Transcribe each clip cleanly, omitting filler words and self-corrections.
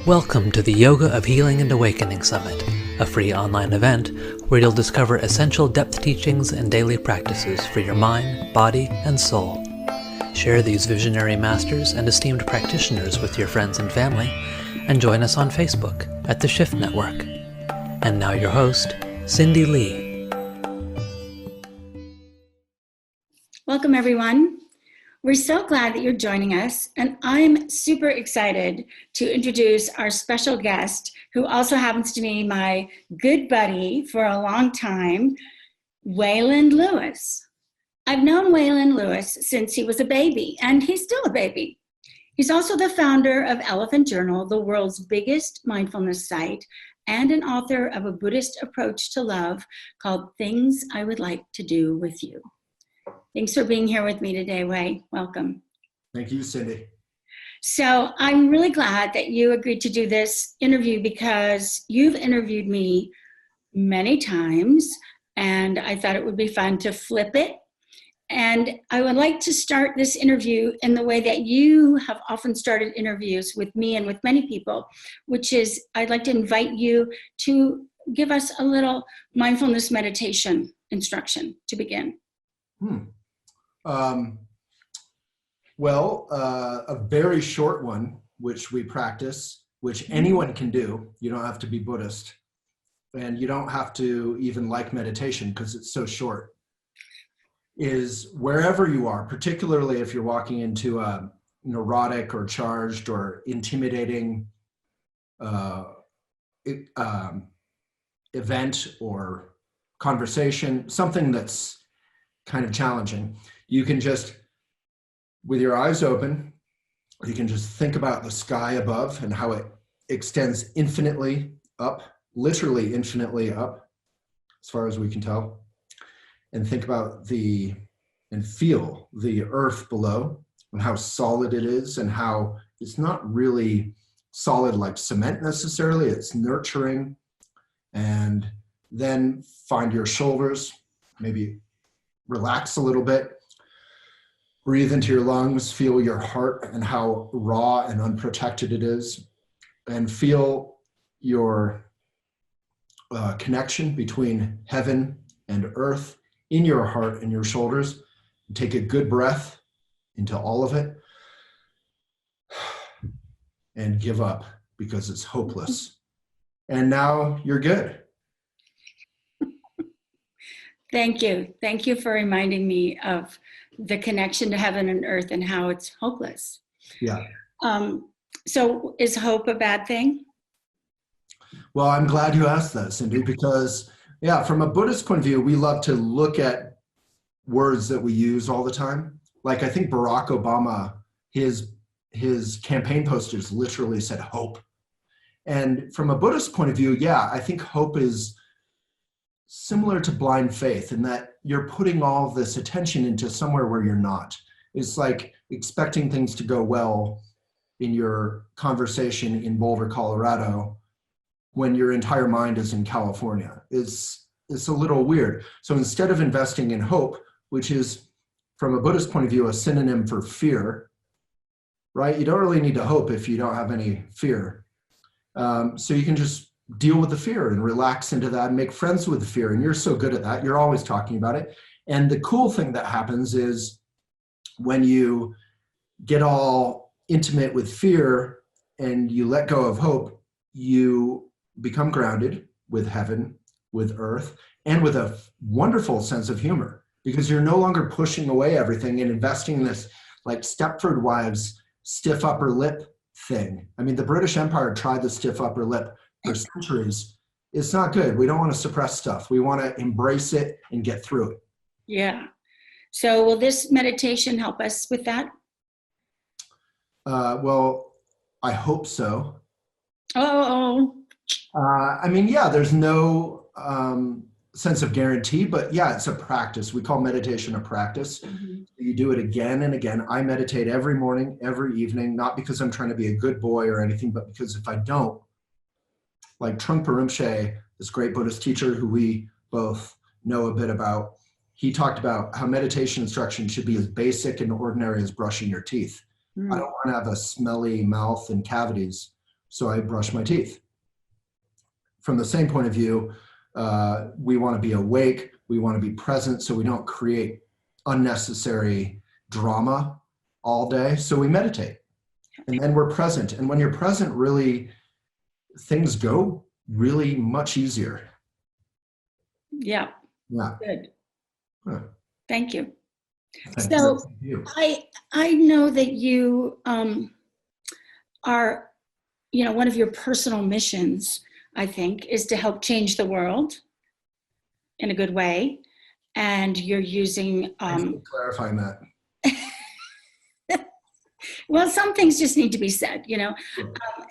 Welcome to the Yoga of Healing and Awakening Summit, a free online event where you'll discover essential depth teachings and daily practices for your mind, body, and soul. Share these visionary masters and esteemed practitioners with your friends and family, and join us on Facebook at the Shift Network. And now your host, Cyndi Lee. Welcome, everyone. We're so glad that you're joining us, and I'm super excited to introduce our special guest, who also happens to be my good buddy for a long time, Waylon Lewis. I've known Waylon Lewis since he was a baby, and he's still a baby. He's also the founder of Elephant Journal, the world's biggest mindfulness site, and an author of a Buddhist approach to love called Things I Would Like to Do With You. Thanks for being here with me today, Way. Welcome. Thank you, Cyndi. So I'm really glad that you agreed to do this interview because you've interviewed me many times, and I thought it would be fun to flip it. And I would like to start this interview in the way that you have often started interviews with me and with many people, which is I'd like to invite you to give us a little mindfulness meditation instruction to begin. A very short one, which we practice, which anyone can do. You don't have to be Buddhist, and you don't have to even like meditation because it's so short, is wherever you are, particularly if you're walking into a neurotic or charged or intimidating event or conversation, something that's kind of challenging, you can just, with your eyes open, you can just think about the sky above and how it extends infinitely up, literally infinitely up, as far as we can tell, and think about and feel the earth below and how solid it is and how it's not really solid like cement necessarily, it's nurturing. And then find your shoulders, maybe relax a little bit. Breathe into your lungs, feel your heart and how raw and unprotected it is, and feel your connection between heaven and earth in your heart and your shoulders. Take a good breath into all of it and give up because it's hopeless. And now you're good. Thank you. Thank you for reminding me of the connection to heaven and earth and how it's hopeless. Yeah. So is hope a bad thing? Well, I'm glad you asked that, Cyndi, because from a Buddhist point of view, we love to look at words that we use all the time. Like I think Barack Obama, his campaign posters literally said hope. And from a Buddhist point of view, I think hope is similar to blind faith in that you're putting all of this attention into somewhere where you're not. It's like expecting things to go well in your conversation in Boulder, Colorado, when your entire mind is in California. It's a little weird. So instead of investing in hope, which is from a Buddhist point of view, a synonym for fear, right? You don't really need to hope if you don't have any fear. So you can just deal with the fear and relax into that and make friends with the fear. And you're so good at that. You're always talking about it. And the cool thing that happens is when you get all intimate with fear and you let go of hope, you become grounded with heaven, with earth, and with a wonderful sense of humor because you're no longer pushing away everything and investing in this like Stepford Wives stiff upper lip thing. I mean, the British Empire tried the stiff upper lip for centuries. It's not good. We don't want to suppress stuff. We want to embrace it and get through it. Yeah. So will this meditation help us with that? Well, I hope so. There's no sense of guarantee, but it's a practice. We call meditation a practice. Mm-hmm. You do it again and again. I meditate every morning, every evening, not because I'm trying to be a good boy or anything, but because if I don't, like Trungpa Rinpoche, this great Buddhist teacher who we both know a bit about, he talked about how meditation instruction should be as basic and ordinary as brushing your teeth. I don't want to have a smelly mouth and cavities so I brush my teeth. From the same point of view, we want to be awake, we want to be present, so we don't create unnecessary drama all day. So we meditate, and then we're present. And when you're present, really, things go really much easier. Yeah. Yeah. Good. Huh. Thank you. Thank So you. I know that you are, one of your personal missions, I think, is to help change the world in a good way. And you're using... Thanks for clarifying that. Well, some things just need to be said, Sure.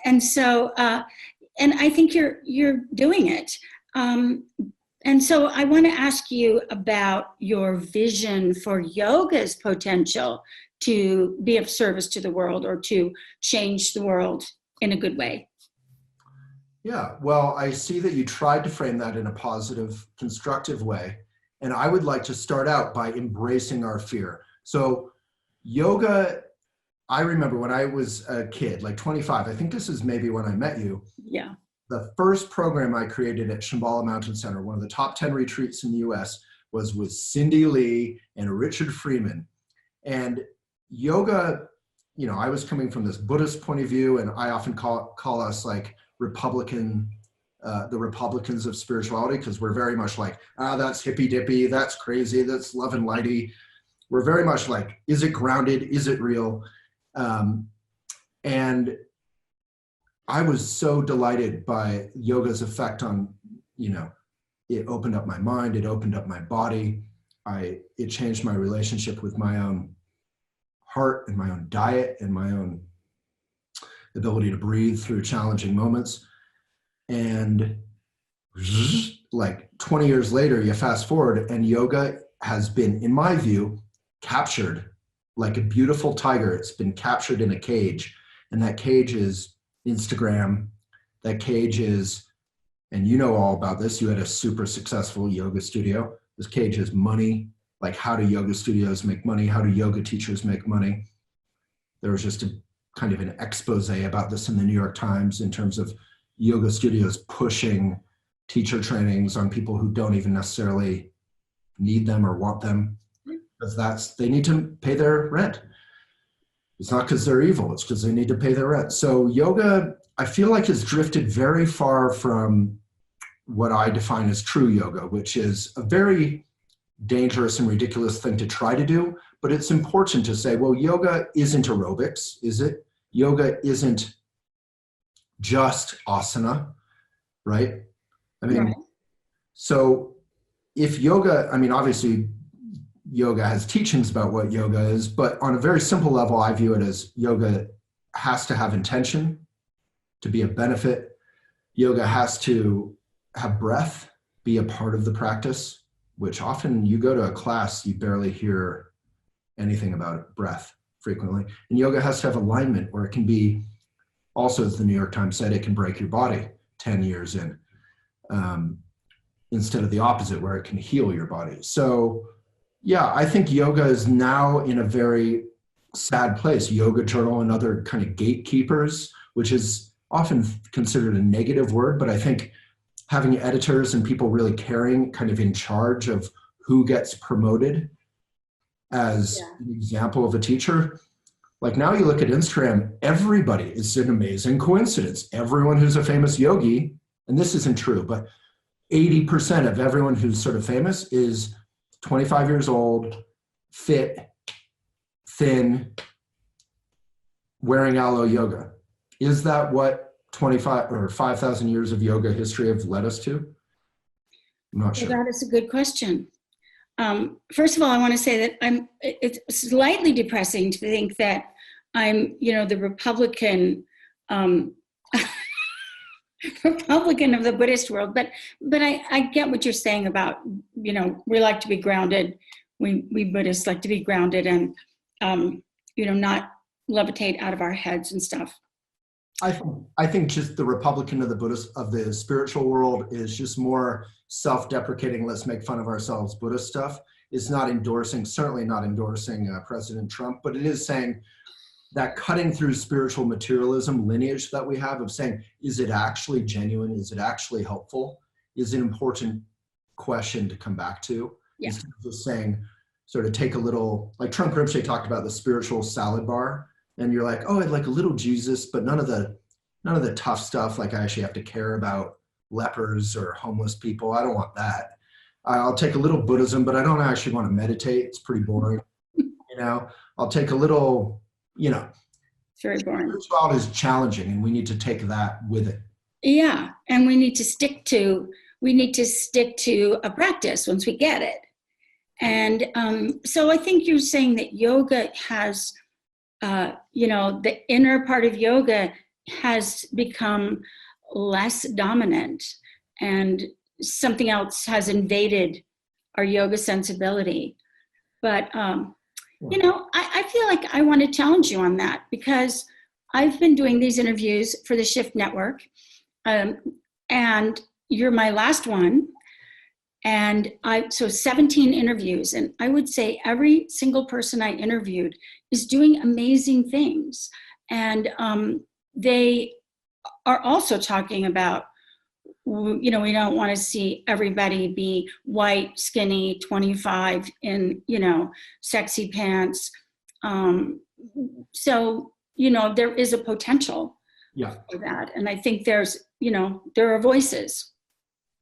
And so, and I think you're doing it. And so I want to ask you about your vision for yoga's potential to be of service to the world or to change the world in a good way. Yeah, well, I see that you tried to frame that in a positive, constructive way. And I would like to start out by embracing our fear. So yoga, I remember when I was a kid, like 25, I think this is maybe when I met you. Yeah. The first program I created at Shambhala Mountain Center, one of the top 10 retreats in the US, was with Cyndi Lee and Richard Freeman. And yoga, I was coming from this Buddhist point of view, and I often call us like the Republicans of spirituality, because we're very much like, that's hippy dippy, that's crazy, that's love and lighty. We're very much like, is it grounded? Is it real? And I was so delighted by yoga's effect on, it opened up my mind, it opened up my body. It changed my relationship with my own heart and my own diet and my own ability to breathe through challenging moments. And like 20 years later, you fast forward, and yoga has been, in my view, captured like a beautiful tiger. It's been captured in a cage, and that cage is Instagram. That cage is, and you know all about this, you had a super successful yoga studio. This cage is money. Like, how do yoga studios make money? How do yoga teachers make money? There was just a kind of an expose about this in the New York Times in terms of yoga studios pushing teacher trainings on people who don't even necessarily need them or want them, because they need to pay their rent. It's not because they're evil, it's because they need to pay their rent. So yoga, I feel like, has drifted very far from what I define as true yoga, which is a very dangerous and ridiculous thing to try to do. But it's important to say, well, yoga isn't aerobics, is it? Yoga isn't just asana, right? Right. So if yoga, obviously yoga has teachings about what yoga is, but on a very simple level, I view it as yoga has to have intention to be of benefit. Yoga has to have breath be a part of the practice, which often you go to a class, you barely hear anything about breath frequently. And yoga has to have alignment, or it can be, also as the New York Times said, it can break your body 10 years in, instead of the opposite, where it can heal your body. So yeah, I think yoga is now in a very sad place. Yoga Journal and other kind of gatekeepers, which is often considered a negative word, but I think having editors and people really caring, kind of in charge of who gets promoted as an example of a teacher. Like, now you look at Instagram, everybody is an amazing coincidence. Everyone who's a famous yogi, and this isn't true, but 80% of everyone who's sort of famous is 25 years old, fit, thin, wearing aloe yoga. Is that what 25 or 5,000 years of yoga history have led us to? I'm not sure. Well, that is a good question. First of all, I want to say that it's slightly depressing to think that I'm, the Republican Republican of the Buddhist world, but I get what you're saying about, we like to be grounded. We Buddhists like to be grounded and, not levitate out of our heads and stuff. I think just the Republican of the spiritual world is just more self-deprecating. Let's make fun of ourselves Buddhist stuff. It's not endorsing, certainly not endorsing President Trump, but it is saying that cutting through spiritual materialism lineage that we have of saying, is it actually genuine? Is it actually helpful? Is an important question to come back to. Yeah. Instead of just saying, sort of take a little, like Trump Rinpoche talked about the spiritual salad bar, and you're like, oh, I'd like a little Jesus, but none of the tough stuff, like I actually have to care about lepers or homeless people. I don't want that. I'll take a little Buddhism, but I don't actually want to meditate. It's pretty boring. I'll take a little, it's very boring. Spirituality is challenging, and we need to take that with it. Yeah, and we need to stick to a practice once we get it. And so I think you're saying that yoga has, the inner part of yoga has become less dominant, and something else has invaded our yoga sensibility. But, I feel like I want to challenge you on that, because I've been doing these interviews for the Shift Network, and you're my last one. And so 17 interviews, and I would say every single person I interviewed is doing amazing things. And they are also talking about, we don't want to see everybody be white, skinny, 25 in, sexy pants. So, there is a potential for that. And I think there are voices.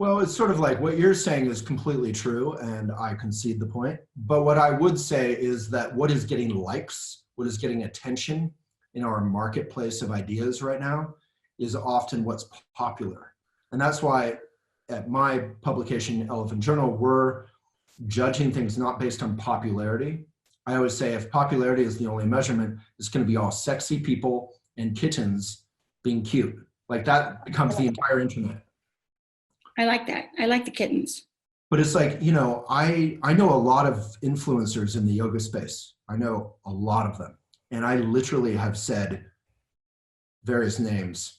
Well, it's sort of like what you're saying is completely true, and I concede the point. But what I would say is that what is getting likes, what is getting attention in our marketplace of ideas right now is often what's popular. And that's why at my publication, Elephant Journal, we're judging things not based on popularity. I always say if popularity is the only measurement, it's going to be all sexy people and kittens being cute. Like that becomes the entire internet. I like that. I like the kittens. But it's like, I know a lot of influencers in the yoga space. I know a lot of them. And I literally have said various names,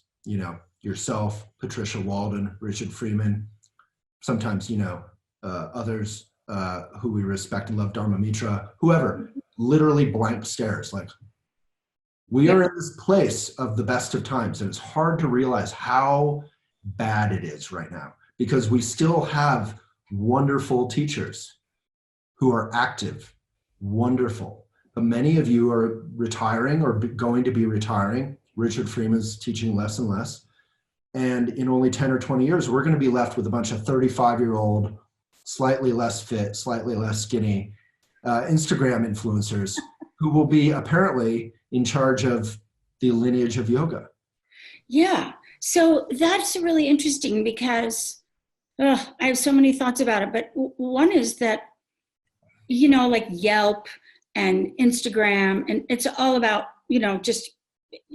yourself, Patricia Walden, Richard Freeman, sometimes, others who we respect and love, Dharma Mitra, whoever, literally blank stares. Like, we are in this place of the best of times, and it's hard to realize how bad it is right now, because we still have wonderful teachers who are active, wonderful. But many of you are retiring or going to be retiring. Richard Freeman's teaching less and less. And in only 10 or 20 years, we're going to be left with a bunch of 35-year-old, slightly less fit, slightly less skinny Instagram influencers who will be apparently in charge of the lineage of yoga. Yeah. So that's really interesting, because I have so many thoughts about it. But one is that, like Yelp and Instagram, and it's all about, just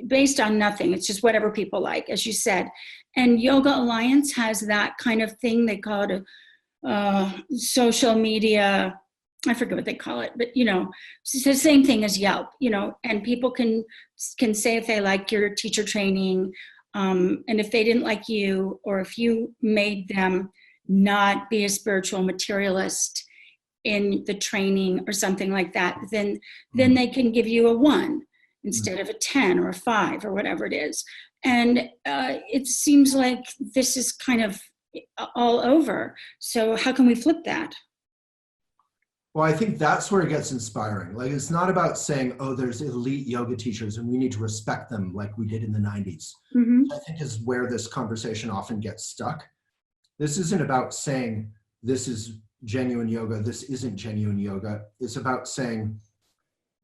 based on nothing. It's just whatever people like, as you said. And Yoga Alliance has that kind of thing. They call it a social media, I forget what they call it, but it's the same thing as Yelp, and people can say if they like your teacher training, and if they didn't like you, or if you made them not be a spiritual materialist in the training or something like that, then they can give you a 1 instead of a 10 or a 5 or whatever it is. And it seems like this is kind of all over. So how can we flip that? Well, I think that's where it gets inspiring. Like, it's not about saying, oh, there's elite yoga teachers and we need to respect them like we did in the 90s. Mm-hmm. I think is where this conversation often gets stuck. This isn't about saying this is genuine yoga, this isn't genuine yoga. It's about saying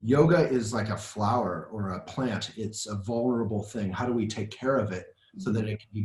yoga is like a flower or a plant. It's a vulnerable thing. How do we take care of it so that it can be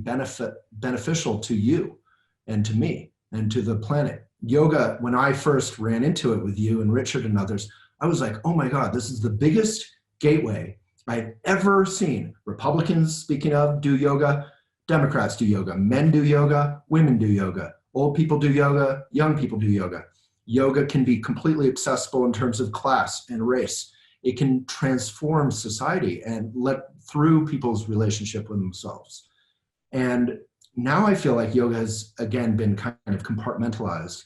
beneficial to you and to me and to the planet? Yoga, when I first ran into it with you and Richard and others, I was like, oh my God, this is the biggest gateway I've ever seen. Republicans, speaking of, do yoga. Democrats do yoga. Men do yoga. Women do yoga. Old people do yoga. Young people do yoga. Yoga can be completely accessible in terms of class and race. It can transform society and let through people's relationship with themselves. And now I feel like yoga has, again, been kind of compartmentalized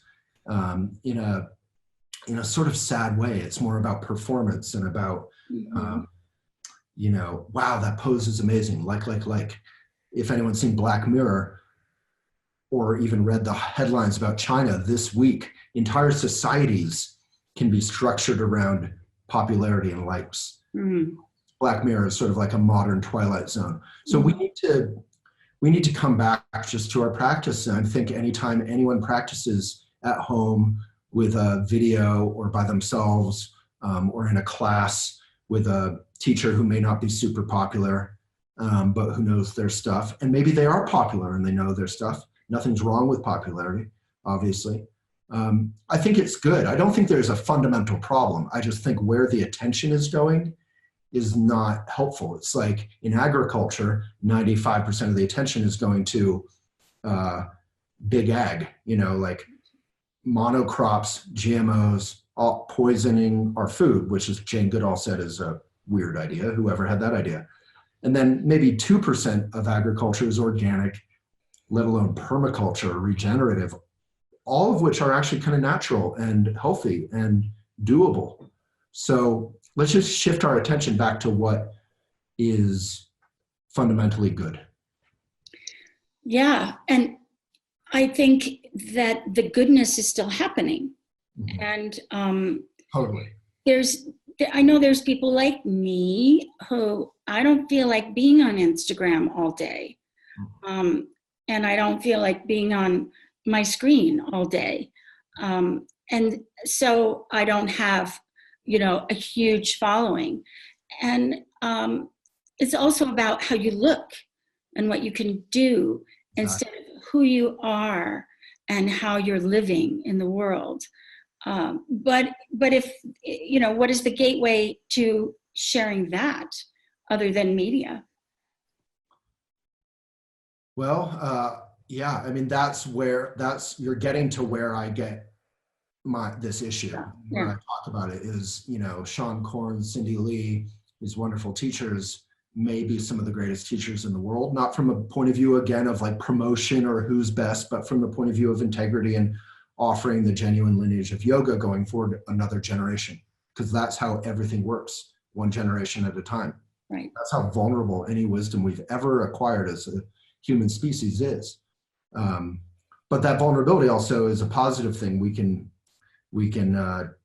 in a sort of sad way. It's more about performance and about wow, that pose is amazing. Like. If anyone's seen Black Mirror or even read the headlines about China this week, entire societies can be structured around popularity and likes. Mm-hmm. Black Mirror is sort of like a modern Twilight Zone. So we need to come back just to our practice. And I think anytime anyone practices at home with a video or by themselves or in a class with a teacher who may not be super popular, but who knows their stuff, and maybe they are popular and they know their stuff. Nothing's wrong with popularity, obviously. I think it's good. I don't think there's a fundamental problem. I just think where the attention is going is not helpful. It's like in agriculture, 95% of the attention is going to big ag, like monocrops, GMOs, all poisoning our food, which is Jane Goodall said is a weird idea, whoever had that idea. And then maybe 2% of agriculture is organic, let alone permaculture, regenerative, all of which are actually kind of natural and healthy and doable. So let's just shift our attention back to what is fundamentally good. Yeah, and I think that the goodness is still happening. Mm-hmm. And totally. I know there's people like me who I don't feel like being on Instagram all day. And I don't feel like being on my screen all day. And so I don't have, a huge following. And it's also about how you look and what you can do instead of who you are and how you're living in the world. But if, what is the gateway to sharing that other than media? Well, yeah, I mean, you're getting to where I get this issue. Yeah. When I talk about it is, Sean Korn, Cyndi Lee, these wonderful teachers, may be some of the greatest teachers in the world, not from a point of view, again, of like promotion or who's best, but from the point of view of integrity and offering the genuine lineage of yoga going forward another generation, because that's how everything works, one generation at a time. Right. That's how vulnerable any wisdom we've ever acquired as a human species is. But that vulnerability also is a positive thing. We can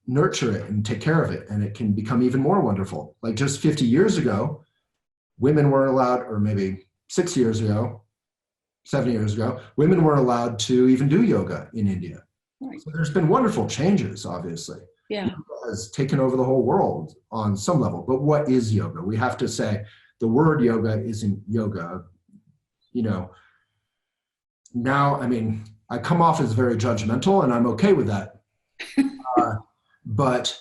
nurture it and take care of it, and it can become even more wonderful. Like just 50 years ago, women weren't allowed, or maybe 60 years ago, 70 years ago, women weren't allowed to even do yoga in India. Right. So there's been wonderful changes, obviously. Yeah. Yoga has taken over the whole world on some level. But what is yoga? We have to say the word yoga isn't yoga. Now, I mean, I come off as very judgmental, and I'm okay with that. But,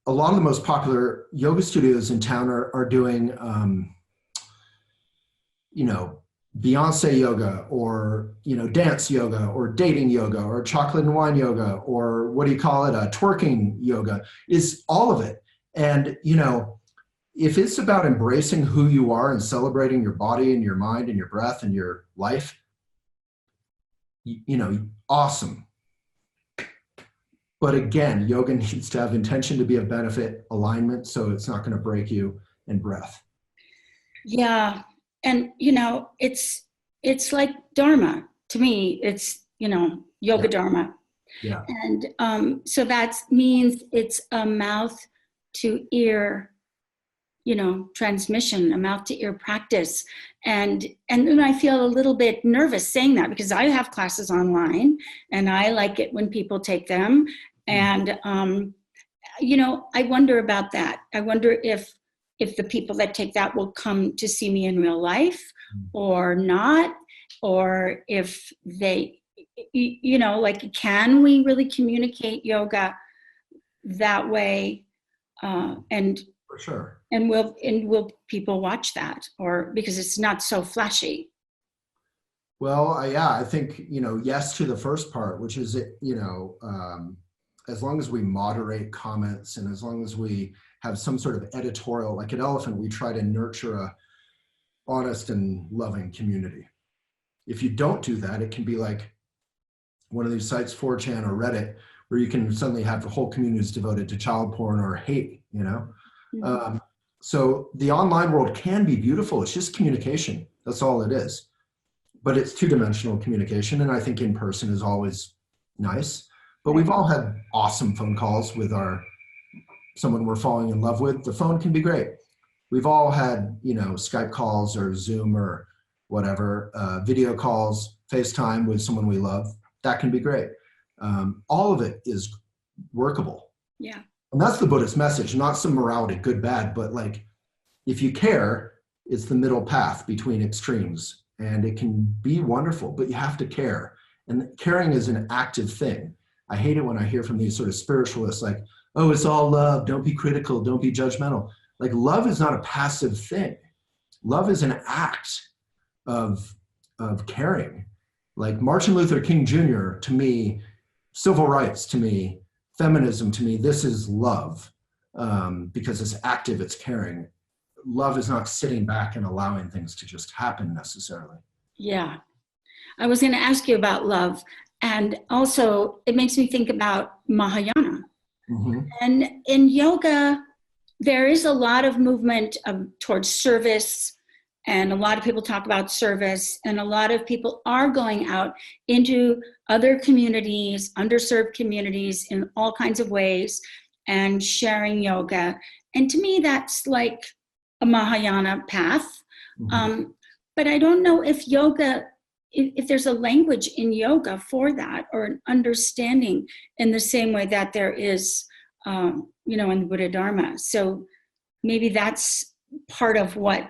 a lot of the most popular yoga studios in town are doing, Beyonce yoga, or, dance yoga, or dating yoga, or chocolate and wine yoga, or what do you call it? Twerking yoga, is all of it. And, if it's about embracing who you are and celebrating your body and your mind and your breath and your life, awesome. But again, yoga needs to have intention to be of benefit, alignment, so it's not going to break you, and breath. Yeah. And, it's like Dharma. To me, it's, yoga Dharma. Yeah. And so that means it's a mouth to ear, transmission, a mouth to ear practice. And then I feel a little bit nervous saying that, because I have classes online and I like it when people take them. And, I wonder about that. I wonder if the people that take that will come to see me in real life or not, or if they, can we really communicate yoga that way? And for sure. And will people watch that, or because it's not so flashy? Well, yeah, I think, yes to the first part, which is, as long as we moderate comments and as long as we have some sort of editorial, like at Elephant, we try to nurture a honest and loving community. If you don't do that, it can be like one of these sites, 4chan or Reddit, where you can suddenly have the whole communities devoted to child porn or hate, Mm-hmm. So the online world can be beautiful. It's just communication. That's all it is. But it's two-dimensional communication, and I think in person is always nice. But we've all had awesome phone calls with someone we're falling in love with. The phone can be great. We've all had, Skype calls or Zoom or whatever, video calls, FaceTime with someone we love. That can be great. All of it is workable. Yeah. And that's the Buddhist message, not some morality, good, bad, but like, if you care, it's the middle path between extremes. And it can be wonderful, but you have to care. And caring is an active thing. I hate it when I hear from these sort of spiritualists like, oh, it's all love. Don't be critical. Don't be judgmental. Like, love is not a passive thing. Love is an act of caring. Like Martin Luther King Jr., to me, civil rights to me, feminism to me, this is love, because it's active, it's caring. Love is not sitting back and allowing things to just happen necessarily. Yeah. I was going to ask you about love. And also, it makes me think about Mahayana. Mm-hmm. And in yoga, there is a lot of movement towards service. And a lot of people talk about service. And a lot of people are going out into other communities, underserved communities in all kinds of ways and sharing yoga. And to me, that's like a Mahayana path. Mm-hmm. But I don't know if yoga, if there's a language in yoga for that, or an understanding in the same way that there is, in the Buddha Dharma. So maybe that's part of what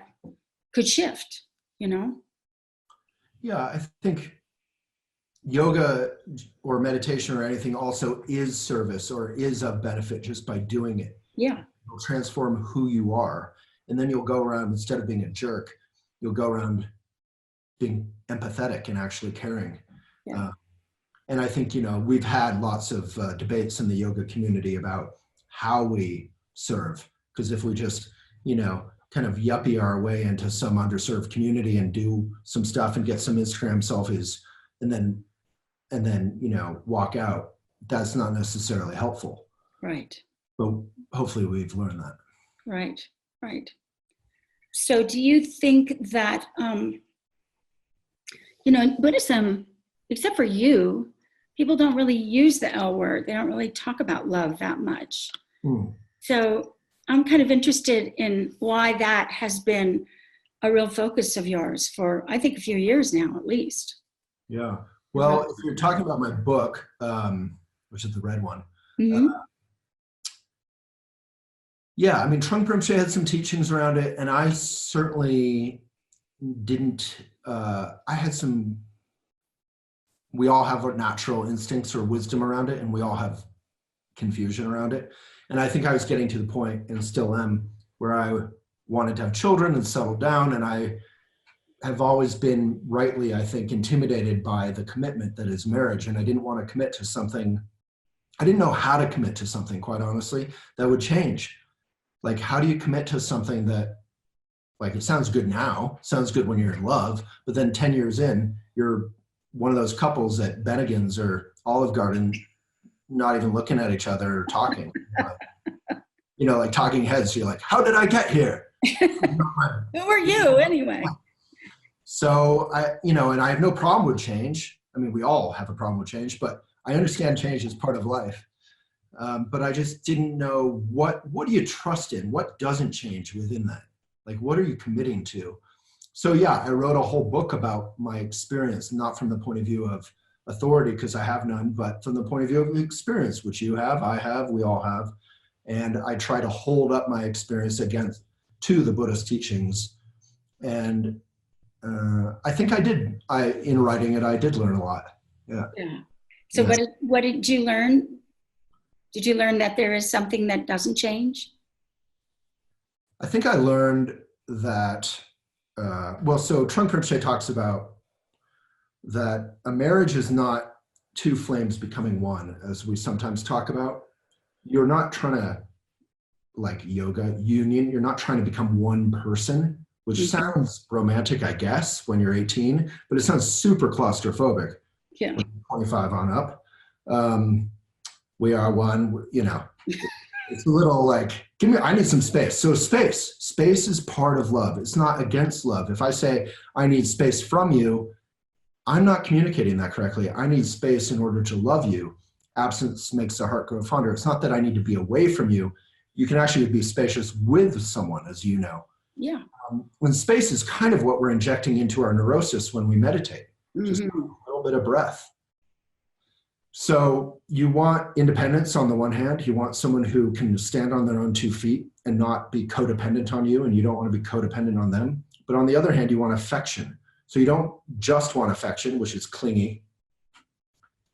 could shift, Yeah, I think yoga or meditation or anything also is service or is of benefit just by doing it. Yeah. It'll transform who you are. And then you'll go around, instead of being a jerk, you'll go around being empathetic and actually caring. Yeah. And I think, we've had lots of debates in the yoga community about how we serve. Because if we just, kind of yuppie our way into some underserved community and do some stuff and get some Instagram selfies and then, walk out, that's not necessarily helpful. Right. But hopefully we've learned that. Right. Right. So do you think that, in Buddhism, except for you, people don't really use the L word. They don't really talk about love that much. So I'm kind of interested in why that has been a real focus of yours for, I think, a few years now, at least. Yeah. Well, if you're talking about my book, which is the red one, Mm-hmm. Trungpa Rinpoche had some teachings around it, and I certainly didn't. We all have our natural instincts or wisdom around it, and we all have confusion around it. And I think I was getting to the point, and still am, where I wanted to have children and settle down, and I have always been rightly, I think, intimidated by the commitment that is marriage, and I didn't want to commit to something. I didn't know how to commit to something, quite honestly, that would change. Like, how do you commit to something that, like, it sounds good now, sounds good when you're in love, but then 10 years in, you're one of those couples at Bennigan's or Olive Garden, not even looking at each other or talking. Like talking heads. You're like, how did I get here? Who are you anyway? So and I have no problem with change. I mean, we all have a problem with change, but I understand change is part of life. But I just didn't know what do you trust in? What doesn't change within that? Like, what are you committing to? So I wrote a whole book about my experience, not from the point of view of authority, because I have none, but from the point of view of experience, which you have, I have, we all have. And I try to hold up my experience to the Buddhist teachings. And I think I did. In writing it, I did learn a lot. Yeah. So what did you learn? Did you learn that there is something that doesn't change? I think I learned that, so Trungpa Rinpoche talks about that a marriage is not two flames becoming one, as we sometimes talk about. You're not trying to, like yoga union, you're not trying to become one person, which sounds romantic, I guess, when you're 18, but it sounds super claustrophobic. Yeah. 25 on up. We are one, It's a little like, I need some space. So space is part of love. It's not against love. If I say I need space from you, I'm not communicating that correctly. I need space in order to love you. Absence makes the heart grow fonder. It's not that I need to be away from you. You can actually be spacious with someone, as you know. Yeah. When space is kind of what we're injecting into our neurosis when we meditate, just a little bit of breath. So you want independence on the one hand. You want someone who can stand on their own 2 feet and not be codependent on you, and you don't want to be codependent on them. But on the other hand, you want affection. So you don't just want affection, which is clingy,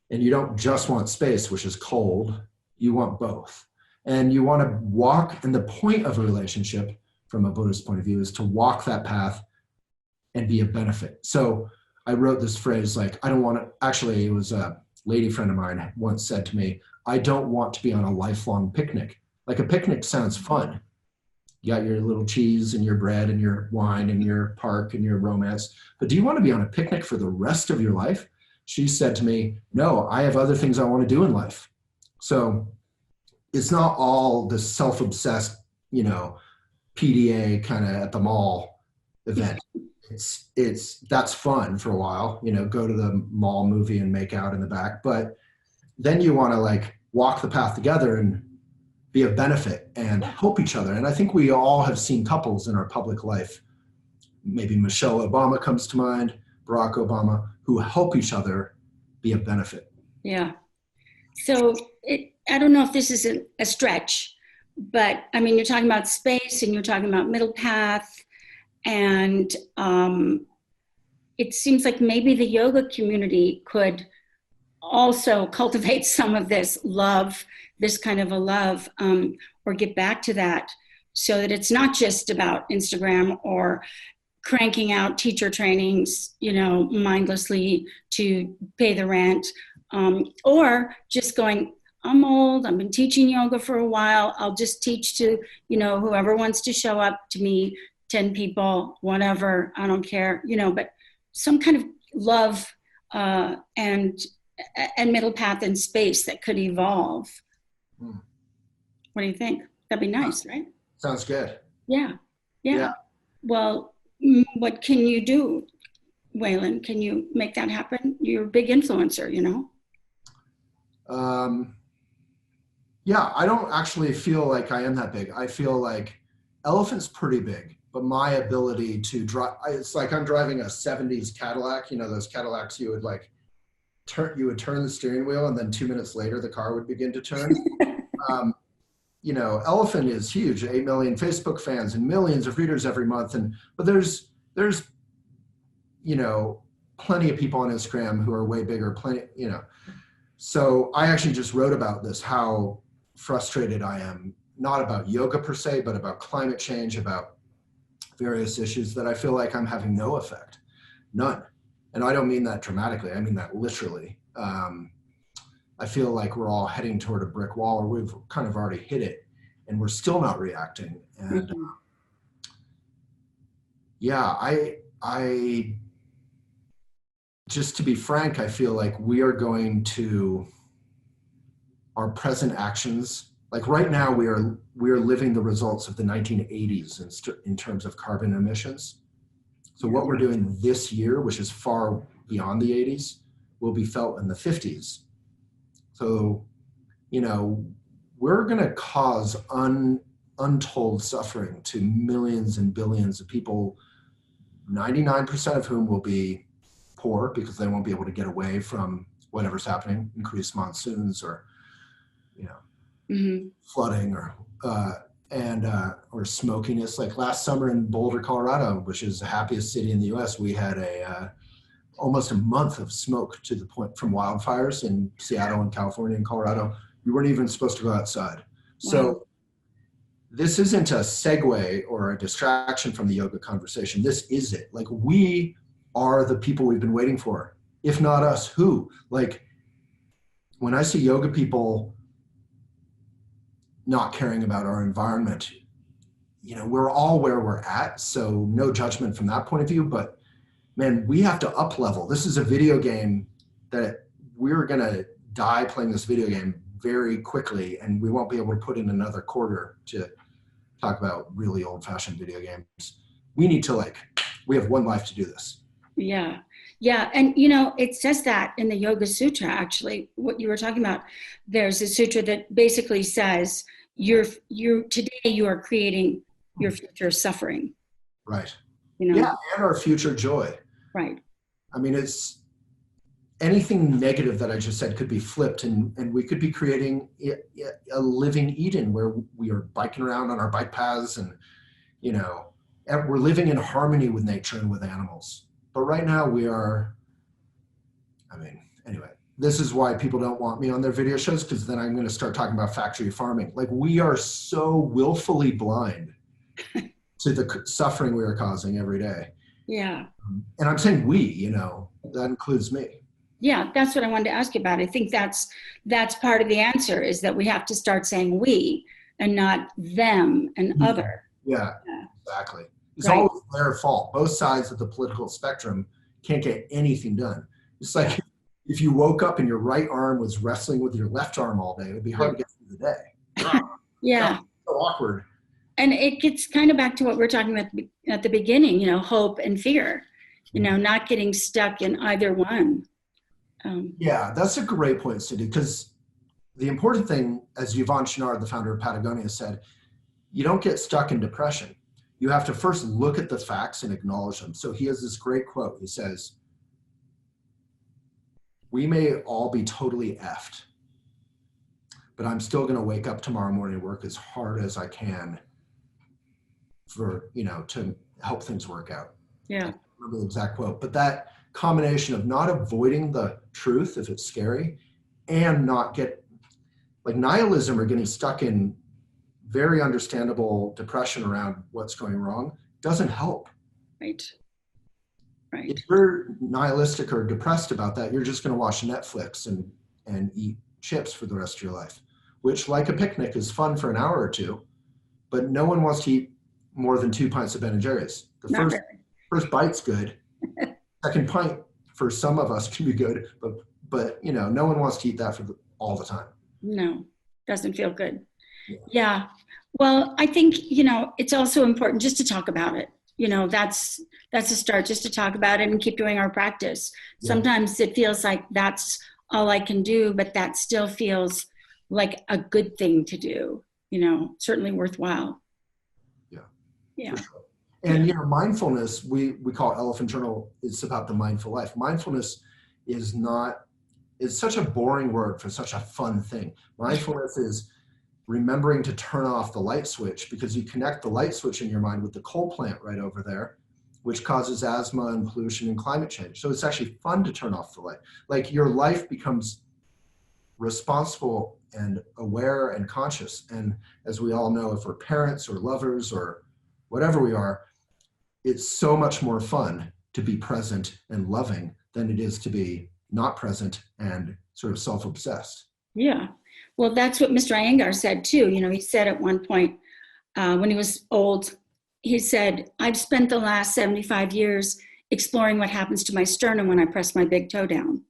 and you don't just want space, which is cold. You want both. And you want to walk, and the point of a relationship from a Buddhist point of view is to walk that path and be a benefit. So I wrote this phrase like, I don't want to, actually it was a lady friend of mine once said to me, I don't want to be on a lifelong picnic. Like a picnic sounds fun. You got your little cheese and your bread and your wine and your park and your romance. But do you want to be on a picnic for the rest of your life? She said to me, no, I have other things I want to do in life. So it's not all this self-obsessed, PDA kind of at the mall event. That's fun for a while, go to the mall movie and make out in the back. But then you want to like walk the path together and be of benefit and help each other. And I think we all have seen couples in our public life. Maybe Michelle Obama comes to mind, Barack Obama, who help each other be of benefit. Yeah. So I don't know if this is a stretch, but I mean, you're talking about space and you're talking about middle path. And it seems like maybe the yoga community could also cultivate some of this love, this kind of a love, or get back to that so that it's not just about Instagram or cranking out teacher trainings, mindlessly to pay the rent, or just going, I'm old, I've been teaching yoga for a while, I'll just teach to, whoever wants to show up to me, 10 people, whatever, I don't care, but some kind of love and middle path and space that could evolve. What do you think? That'd be nice, right? Sounds good. Yeah. Well, what can you do, Waylon? Can you make that happen? You're a big influencer, Yeah, I don't actually feel like I am that big. I feel like Elephant's pretty big. But my ability to drive, it's like I'm driving a 70s Cadillac, those Cadillacs you would turn the steering wheel and then 2 minutes later the car would begin to turn. Elephant is huge, 8 million Facebook fans and millions of readers every month. But there's plenty of people on Instagram who are way bigger, So I actually just wrote about this, how frustrated I am, not about yoga per se, but about climate change, about various issues that I feel like I'm having no effect, none. And I don't mean that dramatically, I mean that literally. I feel like we're all heading toward a brick wall, or we've kind of already hit it and we're still not reacting. And I just to be frank, I feel like we are going to, our present actions, like right now we are living the results of the 1980s in terms of carbon emissions. So what we're doing this year, which is far beyond the 80s, will be felt in the 50s. So, we're going to cause untold suffering to millions and billions of people, 99% of whom will be poor because they won't be able to get away from whatever's happening, increased monsoons or, flooding or smokiness. Like last summer in Boulder, Colorado, which is the happiest city in the US, we had almost a month of smoke to the point from wildfires in Seattle and California and Colorado. You weren't even supposed to go outside. Wow. So this isn't a segue or a distraction from the yoga conversation. This is it. Like we are the people we've been waiting for. If not us, who? Like when I see yoga people not caring about our environment, we're all where we're at. So no judgment from that point of view, but man, we have to up level. This is a video game that we're going to die playing this video game very quickly, and we won't be able to put in another quarter to talk about really old-fashioned video games. We need to we have one life to do this. Yeah. Yeah. And, it says that in the Yoga Sutra, actually, what you were talking about. There's a sutra that basically says today you are creating your future suffering. Right. Yeah. And our future joy. Right. I mean, it's anything negative that I just said could be flipped, and we could be creating a living Eden where we are biking around on our bike paths and, we're living in harmony with nature and with animals. But right now anyway, this is why people don't want me on their video shows, because then I'm going to start talking about factory farming. We are so willfully blind to the suffering we are causing every day. Yeah. And I'm saying that includes me. Yeah, that's what I wanted to ask you about. I think that's part of the answer, is that we have to start saying we and not them and other. Yeah. Exactly. It's always their fault. Both sides of the political spectrum can't get anything done. It's like if you woke up and your right arm was wrestling with your left arm all day, it'd be hard to get through the day. Yeah. So awkward. And it gets kind of back to what we were talking about at the beginning, hope and fear, not getting stuck in either one. Yeah, that's a great point, Cyndi, because the important thing, as Yvon Chouinard, the founder of Patagonia, said, you don't get stuck in depression. You have to first look at the facts and acknowledge them. So he has this great quote. He says, we may all be totally effed, but I'm still going to wake up tomorrow morning and work as hard as I can for, to help things work out. Yeah. I don't remember the exact quote, but that combination of not avoiding the truth if it's scary and not get nihilism or getting stuck in very understandable depression around what's going wrong doesn't help. Right. If you're nihilistic or depressed about that, you're just going to watch Netflix and eat chips for the rest of your life, which, like a picnic, is fun for an hour or two, but no one wants to eat more than 2 pints of Ben and Jerry's. The first bite's good. Second pint for some of us can be good, but no one wants to eat that all the time. No, doesn't feel good. Yeah. Well, I think, it's also important just to talk about it. That's a start, just to talk about it and keep doing our practice. Yeah. Sometimes it feels like that's all I can do, but that still feels like a good thing to do, certainly worthwhile. Yeah. Yeah. For sure. And, mindfulness, we call it Elephant Journal. It's about the mindful life. Mindfulness it's such a boring word for such a fun thing. Mindfulness is remembering to turn off the light switch, because you connect the light switch in your mind with the coal plant right over there, which causes asthma and pollution and climate change. So it's actually fun to turn off the light. Your life becomes responsible and aware and conscious. And as we all know, if we're parents or lovers or whatever we are, it's so much more fun to be present and loving than it is to be not present and sort of self-obsessed. Yeah. Well, that's what Mr. Iyengar said too. He said at one point when he was old, he said, I've spent the last 75 years exploring what happens to my sternum when I press my big toe down.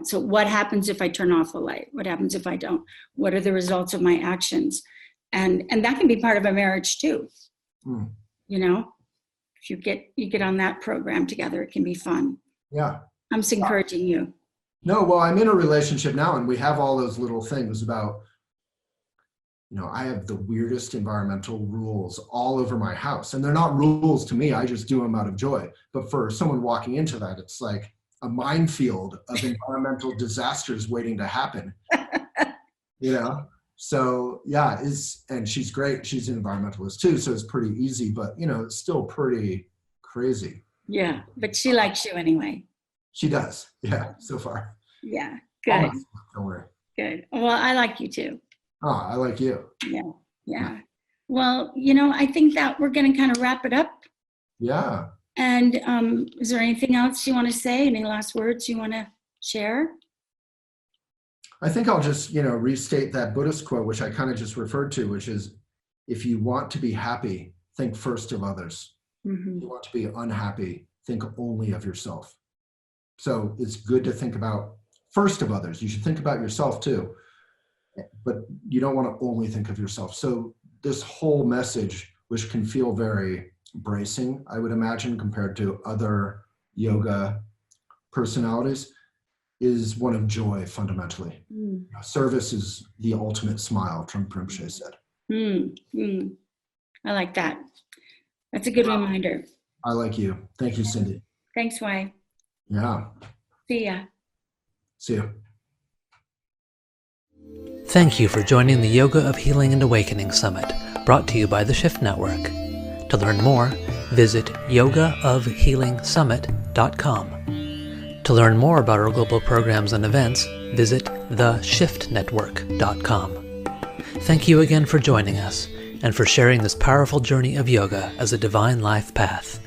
So what happens if I turn off the light? What happens if I don't? What are the results of my actions? And that can be part of a marriage too. If you get on that program together, it can be fun. Yeah. I'm just encouraging you. No, well, I'm in a relationship now, and we have all those little things about, I have the weirdest environmental rules all over my house, and they're not rules to me. I just do them out of joy. But for someone walking into that, it's like a minefield of environmental disasters waiting to happen. So yeah, and she's great. She's an environmentalist too, so it's pretty easy, but it's still pretty crazy. Yeah, but she likes you anyway. She does. Yeah, so far. Yeah, good. Don't worry. Good. Well, I like you too. Oh, I like you. Yeah. Well, I think that we're going to kind of wrap it up. Yeah. And is there anything else you want to say? Any last words you want to share? I think I'll just, restate that Buddhist quote, which I kind of just referred to, which is, if you want to be happy, think first of others. If you want to be unhappy, think only of yourself. So it's good to think about first of others. You should think about yourself too. but you don't want to only think of yourself. So this whole message, which can feel very bracing, I would imagine, compared to other yoga personalities, is one of joy fundamentally. Service is the ultimate smile, Trungpa Rinpoche said. I like that. That's a good reminder. I like you. Thank you, Cyndi. Thanks, Way. Yeah. See ya. See you. Thank you for joining the Yoga of Healing and Awakening Summit, brought to you by the Shift Network. To learn more, visit yogaofhealingsummit.com. To learn more about our global programs and events, visit theshiftnetwork.com. Thank you again for joining us and for sharing this powerful journey of yoga as a divine life path.